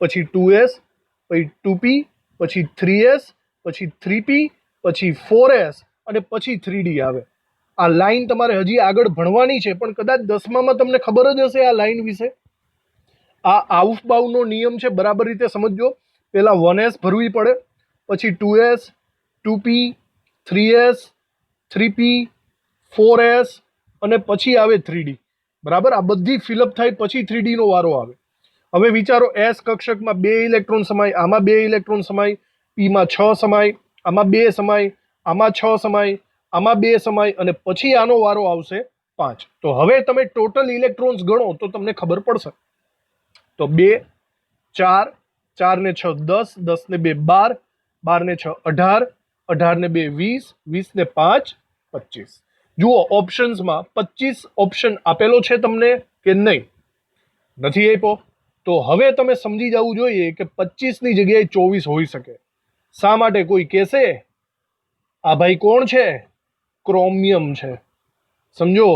પછી 2s, પછી 2p, પછી 3s, પછી 3p, પછી 4s અને પછી 3d આવે. આ લાઈન તમારે હજી આગળ ભણવાની છે, પણ કદાચ 10મામાં તમને ખબર જ હશે આ લાઈન વિશે. આ આઉફબાઉનો નિયમ છે, બરાબર રીતે સમજજો. પહેલા 1s ભરવી પડે, પછી 2s, 2p, 3s, 3p, 4s અને પછી આવે 3d. બરાબર, આ બધી ફિલઅપ થાય પછી 3d નો વારો આવે. હવે વિચારો, એસ કક્ષકમાં 2 ઇલેક્ટ્રોન સમાય, આમાં 2 ઇલેક્ટ્રોન સમાય, પીમાં 6 સમાય, આમાં 2 સમાય, આમાં 6 સમાય, આમાં 2 સમાય અને પછી આનો વારો આવશે 5. તો હવે તમે ટોટલ ઇલેક્ટ્રોન્સ ગણો તો તમને ખબર પડશે. તો 2, 4, 4 ને 6 10, 10 ને 2 12, 12 ને 6 18, 18 ને 2 20, 20 ને 5 25. જુઓ ઓપ્શન્સમાં 25 ઓપ્શન આપેલો છે તમને કે નહીં? નથી આપ્યો. તો હવે તમે સમજી જવું જોઈએ કે 25ની જગ્યાએ 24 હોઈ શકે. શા માટે? કોઈ કહેશે આ ભાઈ કોણ છે? ક્રોમિયમ છે. સમજો,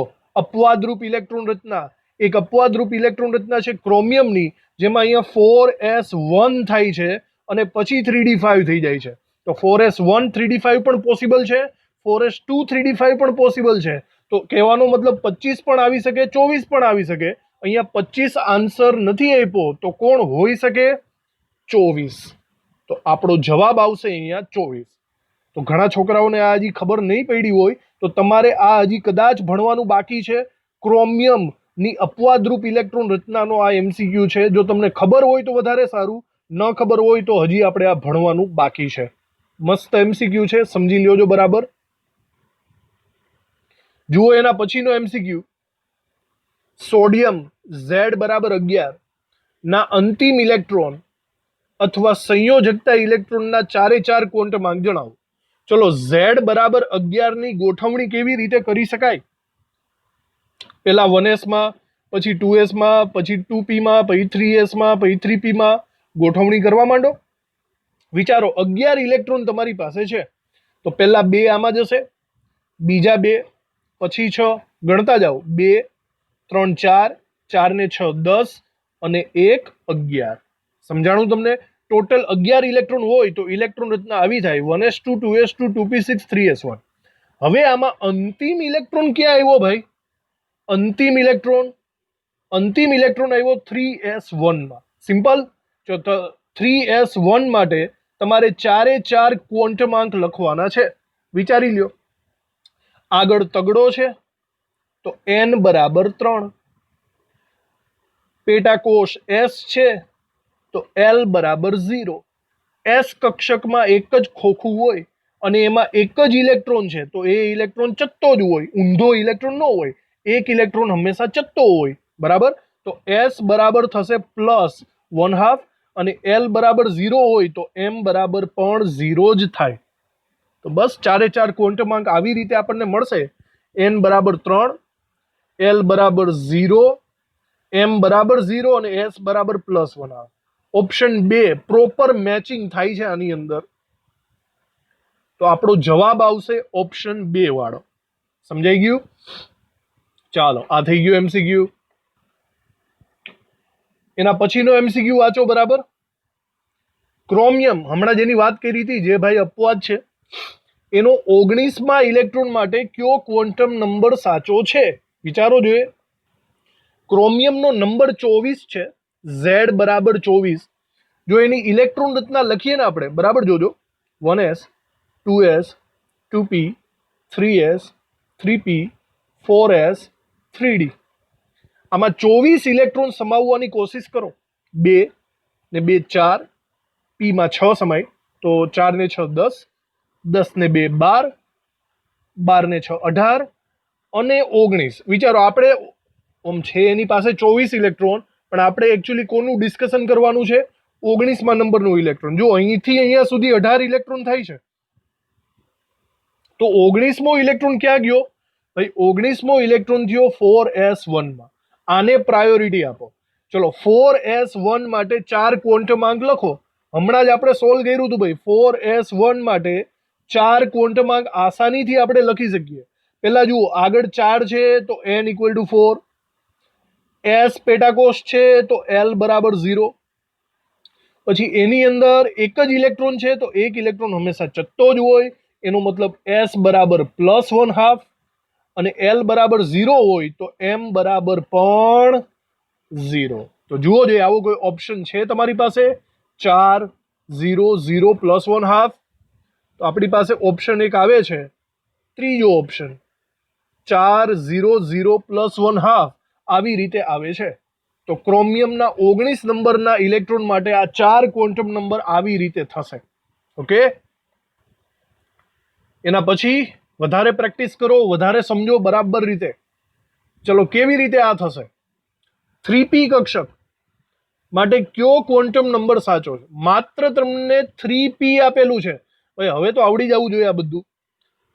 અપવાદરૂપ ઇલેક્ટ્રોન રચના. એક અપવાદરૂપ ઇલેક્ટ્રોન રચના છે ક્રોમિયમની, જેમાં અહીંયા 4s1 થાય છે અને પછી 3d5 થઈ જાય છે. તો 4s1 3d5 પણ પોસિબલ છે, 4s2 3d5 પણ પોસિબલ છે. તો કહેવાનો મતલબ 25 પણ આવી શકે, 24 પણ આવી શકે. અહીંયા 25 આન્સર નથી આપ્યો, તો કોણ હોઈ શકે? 24. તો આપણો જવાબ આવશે અહીંયા 24. તો ઘણા છોકરાઓને આ હજી ખબર નહીં પડી હોય, તો તમારે આ હજી કદાચ ભણવાનું બાકી છે. ક્રોમિયમની અપવાદરૂપ ઇલેક્ટ્રોન રચનાનો આ MCQ છે. જો તમને ખબર હોય તો વધારે સારું, ન ખબર હોય તો હજી આપણે આ ભણવાનું બાકી છે. મસ્ત MCQ છે, સમજી લ્યો જો બરાબર. જુઓ એના પછીનો MCQ. સોડિયમ Z=11 ના અંતિમ ઇલેક્ટ્રોન અથવા સંયોજકતા ઇલેક્ટ્રોનના 4 ક્વોન્ટમાંક જણાવો. ચલો, Z=11 ની ગોઠવણી કેવી રીતે કરી શકાય? પહેલા 1s માં, પછી 2s માં, પછી 2p માં, પછી 3s માં, પછી 3p માં ગોઠવણી કરવા માંડો. વિચારો, 11 ઇલેક્ટ્રોન તમારી પાસે છે, તો પહેલા 2 આમાં જશે, બીજા 2, પછી 6, ગણતા જાઓ. 2, 3, 4, 4 ને 6 10 અને 1 11. સમજાણું તમને? ટોટલ 11 ઇલેક્ટ્રોન હોય તો ઇલેક્ટ્રોન રચના આવી થાય 1s2 2s2 2p6 3s1. હવે આમાં અંતિમ ઇલેક્ટ્રોન ક્યાં આવ્યો ભાઈ? અંતિમ ઇલેક્ટ્રોન આવ્યો 3s1 માં. સિમ્પલ. 3s1 માટે તમારે 4 ક્વોન્ટમાંક લખવાના છે. વિચારી લ્યો. આગળ તગડો છે તો n બરાબર 3, પેટાકોષ S છે તો L બરાબર 0. S કક્ષકમાં એક જ ખોખું હોય અને એમાં એક જ ઇલેક્ટ્રોન છે, તો એ ઇલેક્ટ્રોન ચત્તો જ હોય, ઊંધો ઇલેક્ટ્રોન ન હોય. એક ઇલેક્ટ્રોન હંમેશા ચત્તો હોય, બરાબર. તો S બરાબર થશે +1/2 અને L બરાબર 0 હોય તો M બરાબર પણ 0 જ થાય. તો બસ 4 ક્વોન્ટમાંક આવી રીતે આપણને મળશે. n બરાબર 3, L બરાબર 0, M બરાબર 0 અને S બરાબર +1/2. ઓપ્શન 2 પ્રોપર મેચિંગ થાય છે આની અંદર, તો આપણો જવાબ આવશે ઓપ્શન 2 વાળો. સમજાઈ ગયું? ચાલો, આ થઈ ગયું એમસીક્યુ. એના પછીનો એમસીક્યુ વાંચો બરાબર. ક્રોમિયમ, હમણાં જેની વાત કરી હતી, જે ભાઈ અપવાદ છે, એનો 19મા ઇલેક્ટ્રોન માટે કયો ક્વોન્ટમ નંબર સાચો છે? વિચારો જોઈએ. ક્રોમિયમનો નંબર 24 છે, Z બરાબર 24. જો એની ઇલેક્ટ્રોન રચના લખીએ ને આપણે, બરાબર જોજો, 1s 2s 2p 3s 3p 4s 3d. આમાં 24 ઇલેક્ટ્રોન સમાવવાની કોશિશ કરો. 2 ને 2 4, p માં 6 સમાય, તો 4 ને 6 10, 10 ને 2 12, 12 ને 6 18 અને 19. વિચારો, આપણે ઓમ છે એની પાસે 24 ઇલેક્ટ્રોન, પણ આપણે એકચ્યુઅલી કોનું ડિસ્કશન કરવાનું છે? 19મા નંબરનું ઇલેક્ટ્રોન. જો અહીંથી અહીંયા સુધી 18 ઇલેક્ટ્રોન થાય છે, તો 19મો ઇલેક્ટ્રોન ક્યાં ગયો? ભાઈ 19મો ઇલેક્ટ્રોન થયો 4s1 માં. આને પ્રાયોરિટી આપો. ચલો, 4s1 માટે 4 ક્વોન્ટમાંક લખો. હમણાં જ આપણે સોલ્વ કર્યું હતું ભાઈ. 4s1 માટે 4 ક્વોન્ટમાંક આસાનીથી આપણે લખી શકીએ. પહેલા જુઓ, આગળ 4 છે તો n = 4, s પેટાકોષ છે તો l બરાબર 0. પછી એની અંદર એક જ ઇલેક્ટ્રોન છે તો એક ઇલેક્ટ્રોન હંમેશા ચત્તો જ હોય. એનો મતલબ s બરાબર +1/2 અને l બરાબર 0 હોય તો m બરાબર પણ 0. તો જુઓ જોઈએ, આવો કોઈ ઓપ્શન છે તમારી પાસે? 4 0 0 +1/2. તો આપણી પાસે ઓપ્શન એક આવે છે, ત્રીજો ઓપ્શન 4 0 0 +1/2. આવી રીતે આવે છે. તો ક્રોમિયમના 19 નંબરના ઇલેક્ટ્રોન માટે આ 4 ક્વોન્ટમ નંબર આવી રીતે થશે. ઓકે, એના પછી વધારે પ્રેક્ટિસ કરો, વધારે સમજો બરાબર રીતે. ચલો, કેવી રીતે આ થશે? 3p કક્ષક માટે કયો ક્વોન્ટમ નંબર સાચો છે? માત્ર તમને 3p આપેલું છે ભાઈ, હવે તો આવડી જવું જોઈએ આ બધું.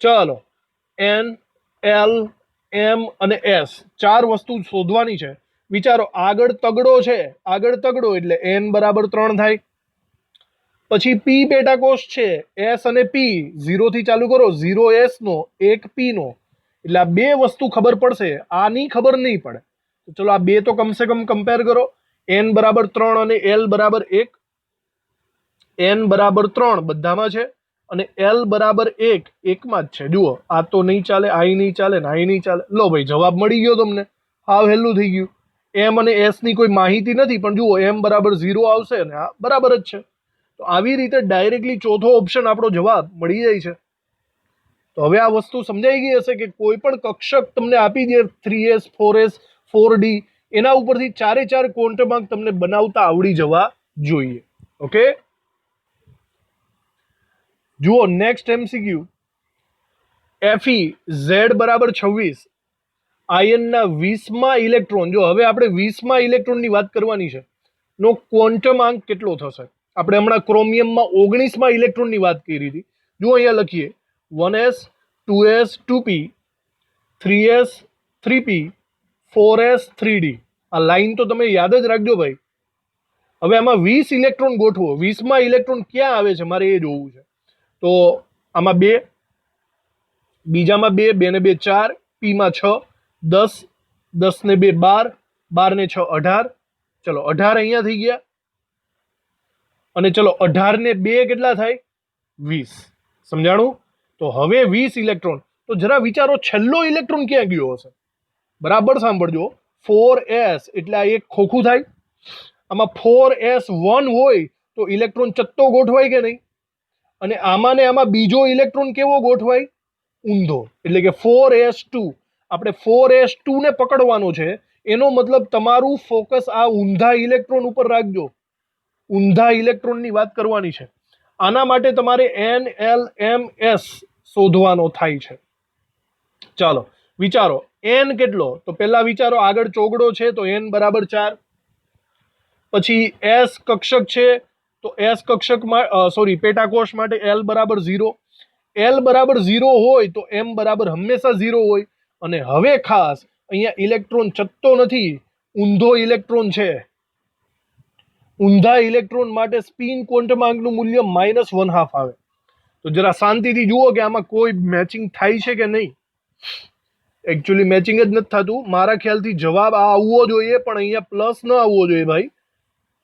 ચલો, n l m અને s 4 વસ્તુ શોધવાની છે. વિચારો, આગળ તગડો છે, આગળ તગડો એટલે n બરાબર 3 થાય. પછી p પેટાકોષ છે, s અને p 0 થી ચાલુ કરો, 0s નો 1p નો, એટલે આ બે વસ્તુ ખબર પડશે, આની ખબર નહીં પડે. તો ચલો, આ બે તો કમસે કમ કમ્પેર કરો. n બરાબર 3 અને l બરાબર 1. n બરાબર 3 બધામાં છે અને l બરાબર 1 એકમાં જ છે. જુઓ, આ તો નહીં ચાલે, આ નહીં ચાલે, આ નહીં ચાલે. લો ભાઈ, જવાબ મળી ગયો તમને. હાવ હેલું થઈ ગયું. m અને s ની કોઈ માહિતી નથી, પણ જુઓ, m બરાબર 0 આવશે અને આ બરાબર જ છે. તો આવી રીતે ડાયરેક્ટલી ચોથો ઓપ્શન આપણો જવાબ મળી જાય છે. તો હવે આ વસ્તુ સમજાઈ ગઈ હશે કે કોઈ પણ કક્ષક તમને આપી દે 3s 4s 4d, એના ઉપરથી 4 ક્વોન્ટમાંક તમને બનાવતા આવડી જવા જોઈએ. ઓકે, જુઓ નેક્સ્ટ એમસીક્યુ. Fe Z બરાબર 26, આયનના 20મા ઇલેક્ટ્રોન, જો હવે આપણે 20મા ઇલેક્ટ્રોનની વાત કરવાની છે, નો ક્વોન્ટમાંક કેટલો થશે? આપણે હમણાં ક્રોમિયમમાં 19મા ઇલેક્ટ્રોનની વાત કરી હતી. જો અહીંયા લખીએ 1s 2s 2p 3s 3p 4s 3d. આ લાઈન તો તમે યાદ જ રાખજો ભાઈ. હવે આમાં 20 ઇલેક્ટ્રોન ગોઠવો. 20મા ઇલેક્ટ્રોન ક્યાં આવે છે મારે એ જોવું છે. તો આમાં 2, બીજામાં 2, 2 ને 2 4, p માં 6 10, 10 ને 2 12, 12 ને 6 18. ચલો, 18 અહીંયા થઈ ગયા. અને ચલો, 18 ને 2 કેટલા થાય? 20. સમજાણું? તો હવે 20 ઇલેક્ટ્રોન. તો જરા વિચારો, છેલ્લો ઇલેક્ટ્રોન ક્યાં ગયો હશે? બરાબર સાંભળજો, 4s એટલે આ એક ખોખું થાય. આમાં 4s1 હોય તો ઇલેક્ટ્રોન ચત્તો ગોઠવાય કે નહીં? અને આમાં ને આમાં બીજો ઇલેક્ટ્રોન કેવો ગોઠવાય? ઊંધો. એટલે કે 4s2. આપણે 4s2 ને પકડવાનો છે. એનો મતલબ તમારું ફોકસ આ ઊંધા ઇલેક્ટ્રોન ઉપર રાખજો. ઊંધા ઇલેક્ટ્રોનની વાત કરવાની છે. આના માટે તમારે n l m s શોધવાનો થાય છે. ચાલો વિચારો, n કેટલો? તો પહેલા વિચારો, આગળ ચોગડો છે તો n બરાબર 4. પછી s કક્ષક છે તો s કક્ષક પેટાકોષ માટે l બરાબર 0. l બરાબર 0 હોય તો m બરાબર હંમેશા 0 હોય. અને હવે ખાસ અહીંયા ઇલેક્ટ્રોન ચત્તો નથી, ઊંધો ઇલેક્ટ્રોન છે. ઊંધા ઇલેક્ટ્રોન માટે સ્પિન ક્વોન્ટમાંકનું મૂલ્ય -1/2 આવે. તો જરા શાંતિથી જુઓ કે આમાં કોઈ મેચિંગ થાય છે કે નહીં. એકચ્યુઅલી મેચિંગ જ નથી થતું. મારા ખ્યાલથી જવાબ આ આવવો જોઈએ, પણ અહીંયા પ્લસ ન આવવો જોઈએ ભાઈ,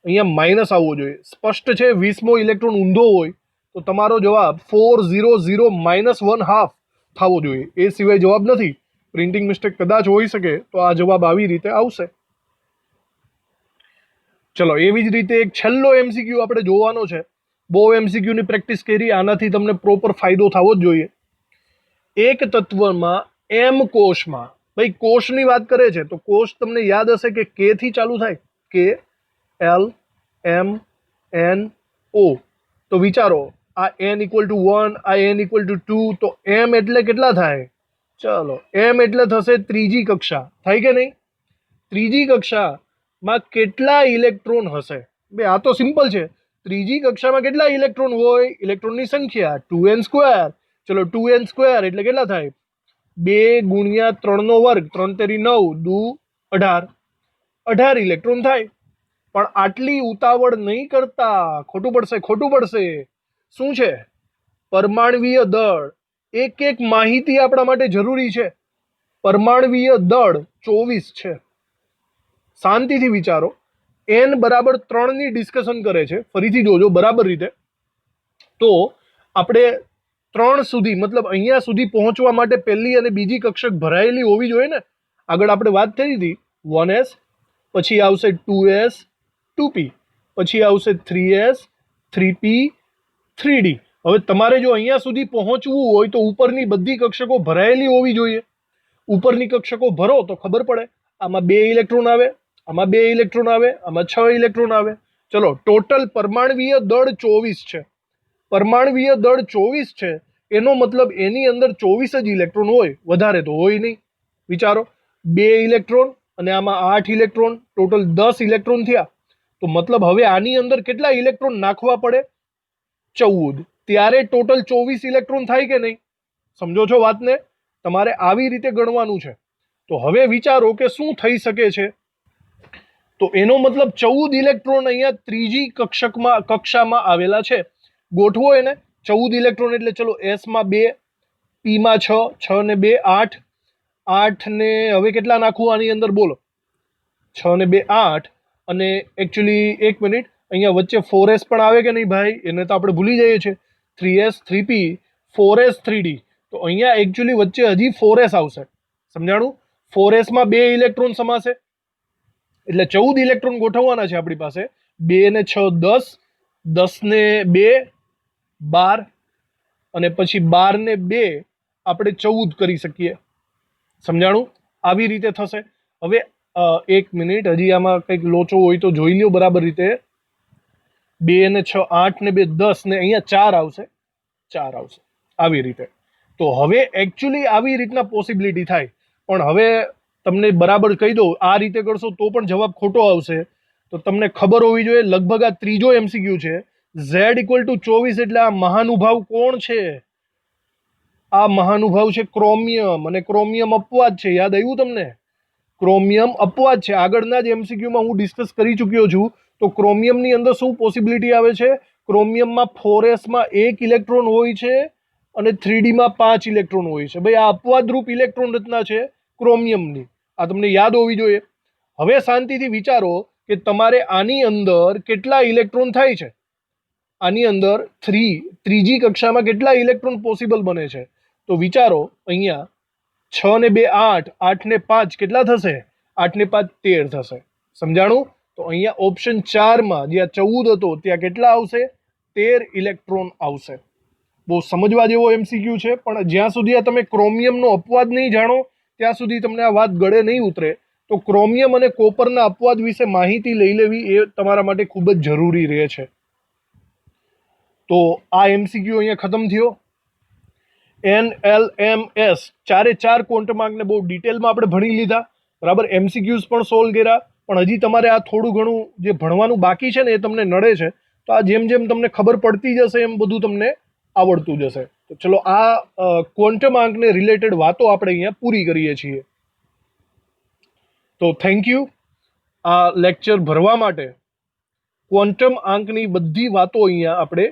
અહીંયા માઇનસ આવવો જોઈએ. સ્પષ્ટ છે 20મો ઇલેક્ટ્રોન ઊંધો હોય તો તમારો જવાબ 400-1/2 થવો જોઈએ, એ સિવાય જવાબ નથી. પ્રિન્ટિંગ મિસ્ટેક કદાચ હોઈ શકે તો આ જવાબ આવી રીતે આવશે. ચલો એવી જ રીતે એક છેલ્લો એમસીક્યુ આપણે જોવાનો છે. બહુ એમસીક્યુની પ્રેક્ટિસ કરી, આનાથી તમને પ્રોપર ફાયદો થવો જ જોઈએ. એક તત્વમાં એમ કોષમાં, ભાઈ કોષની વાત કરે છે તો કોષ તમને યાદ હશે કે કે થી ચાલુ થાય, કે એલ એમ એન ઓ. તો વિચારો આ n = 1, આ n = 2, તો m એટલે કેટલા થાય? ચલો m એટલે થશે ત્રીજી કક્ષા, થાય કે નહીં? ત્રીજી કક્ષામાં કેટલા ઇલેક્ટ્રોન હશે? બે આ તો સિમ્પલ છે. ત્રીજી કક્ષામાં કેટલા ઇલેક્ટ્રોન હોય? ઇલેક્ટ્રોનની સંખ્યા 2n². ચલો 2n² એટલે કેટલા થાય? 2 × 3 નો વર્ગ, 3 તેરી 9, દુ 18, 18 ઇલેક્ટ્રોન થાય. પણ આટલી ઉતાવળ નહીં કરતા, ખોટું પડશે. શું છે? પરમાણવીય દળ. એક માહિતી આપણા માટે જરૂરી છે. પરમાણવીય દળ 24 છે. શાંતિથી વિચારો. n બરાબર 3 ની ડિસ્કશન કરે છે, ફરીથી જોજો બરાબર રીતે. તો આપણે 3 સુધી, મતલબ અહીંયા સુધી પહોંચવા માટે પહેલી અને બીજી કક્ષક ભરાયેલી હોવી જોઈએ ને. આગળ આપણે વાત કરી હતી 1s, પછી આવશે 2s 2p, પછી આવશે 3s 3p 3d. હવે તમારે જો અહીંયા સુધી પહોંચવું હોય તો ઉપરની બધી કક્ષકો ભરાયેલી હોવી જોઈએ. ઉપરની કક્ષકો ભરો તો ખબર પડે. આમાં 2 ઇલેક્ટ્રોન આવે, આમાં 2 ઇલેક્ટ્રોન આવે, આમાં 6 ઇલેક્ટ્રોન આવે. ચલો ટોટલ પરમાણવીય દળ 24 છે. પરમાણવીય દળ 24 છે, એનો મતલબ એની અંદર 24 જ ઇલેક્ટ્રોન હોય, વધારે તો હોય નહીં. વિચારો 2 ઇલેક્ટ્રોન અને આમાં 8 ઇલેક્ટ્રોન, ટોટલ 10 ઇલેક્ટ્રોન થયા. તો મતલબ હવે આની અંદર કેટલા ઇલેક્ટ્રોન નાખવા પડે? 14. ત્યારે ટોટલ 24 ઇલેક્ટ્રોન થાય કે નહીં? સમજો છો વાતને? તમારે આવી રીતે ગણવાનું છે. તો હવે વિચારો કે શું થઈ શકે છે. તો એનો મતલબ 14 ઇલેક્ટ્રોન અહીંયા ત્રીજી કક્ષામાં આવેલા છે. ગોઠવો એને. 14 ઇલેક્ટ્રોન એટલે ચલો s માં 2, p માં 6, 6 ને 2 8, 8 ને હવે કેટલા નાખવું આની અંદર બોલો? 6 ને 2 8. અને એકચ્યુઅલી એક મિનિટ, અહીંયા વચ્ચે 4s પણ આવે કે નહીં ભાઈ? એને તો આપણે ભૂલી જઈએ છીએ. 3s 3p 4s 3d. તો અહીંયા એકચ્યુઅલી વચ્ચે હજી 4s આવશે. સમજાણું? 4s માં 2 ઇલેક્ટ્રોન સમાશે, એટલે 14 ઇલેક્ટ્રોન ગોઠવવાના છે આપણી પાસે. 2 ને 6 10, 10 ને 2 12, અને પછી 12 ને 2 આપણે 14 કરી શકીએ. સમજાણું? આવી રીતે થશે. હવે એક મિનિટ, હજી આમાં કંઈક લોચો હોય તો જોઈ લ્યો બરાબર રીતે. 2 ને 6 8 ને 2 10, ને અહીંયા 4 આવશે, 4 આવશે આવી રીતે. તો હવે એકચ્યુઅલી આવી રીતના પોસિબિલિટી થાય. પણ હવે તમને બરાબર કહી દઉં, આ રીતે કરશો તો પણ જવાબ ખોટો આવશે. તો તમને ખબર હોવી જોઈએ, લગભગ આ ત્રીજો એમસીક્યુ છે. z = 24 એટલે આ મહાનુભાવ કોણ છે? આ મહાનુભાવ છે ક્રોમિયમ. અને ક્રોમિયમ અપવાદ છે, યાદ આવ્યું તમને? ક્રોમિયમ અપવાદ છે. આગળના જ એમસીક્યુમાં હું ડિસ્કસ કરી ચૂક્યો છું. તો ક્રોમિયમની અંદર શું પોસિબિલિટી આવે છે? ક્રોમિયમમાં 4s માં 1 ઇલેક્ટ્રોન હોય છે અને 3d માં 5 ઇલેક્ટ્રોન હોય છે. ભાઈ આ અપવાદરૂપ ઇલેક્ટ્રોન રચના છે ક્રોમિયમની. આ તમને યાદ હોવી જોઈએ. હવે શાંતિથી વિચારો કે તમારે આની અંદર કેટલા ઇલેક્ટ્રોન થાય છે. આની અંદર ત્રીજી કક્ષામાં કેટલા ઇલેક્ટ્રોન પોસિબલ બને છે? તો વિચારો, અહીંયા 6 ને 2 8, 8 ને 5 કેટલા થશે? 8 ને 5 13 થશે. સમજાણું? તો અહીંયા ઓપ્શન 4 માં જ્યાં 14 હતો ત્યાં કેટલા આવશે? 13 ઇલેક્ટ્રોન આવશે. બહુ સમજવા જેવો એમસીક્યુ છે, પણ જ્યાં સુધી આ તમે ક્રોમિયમનો અપવાદ નહીં જાણો ત્યાં સુધી તમને આ વાત ગળે નહીં ઉતરે. તો ક્રોમિયમ અને કોપરના અપવાદ વિશે માહિતી લઈ લેવી એ તમારા માટે ખૂબ જ જરૂરી રહે છે. તો આ એમસીક્યુ અહીંયા ખતમ થયો. NLMS 4 ક્વોન્ટમ આંકને બહુ ડિટેલમાં આપણે ભણી લીધા, બરાબર. એમસીક્યુઝ પણ સોલ્વ કર્યા. પણ હજી તમારે આ થોડું ઘણું જે ભણવાનું બાકી છે ને એ તમને નડે છે. તો આ જેમ જેમ તમને ખબર પડતી જશે એમ બધું તમને આવડતું જશે. તો ચલો આ ક્વોન્ટમ આંકને રિલેટેડ વાતો આપણે અહીંયા પૂરી કરીએ છીએ. તો થેન્ક યુ આ લેક્ચર ભરવા માટે. ક્વોન્ટમ આંકની બધી વાતો અહીંયા આપણે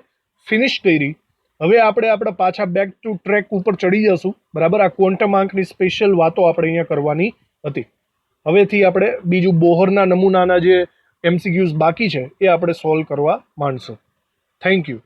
ફિનિશ કરી. હવે આપણે આપણા પાછા બેક ટુ ટ્રેક ઉપર ચડી જશું. બરાબર, આ ક્વોન્ટમ આંકની સ્પેશિયલ વાતો આપણે અહીંયા કરવાની હતી. હવેથી આપણે બીજું બોહરના નમૂનાના જે MCQs બાકી છે એ આપણે સોલ્વ કરવા માંડશું. Thank you.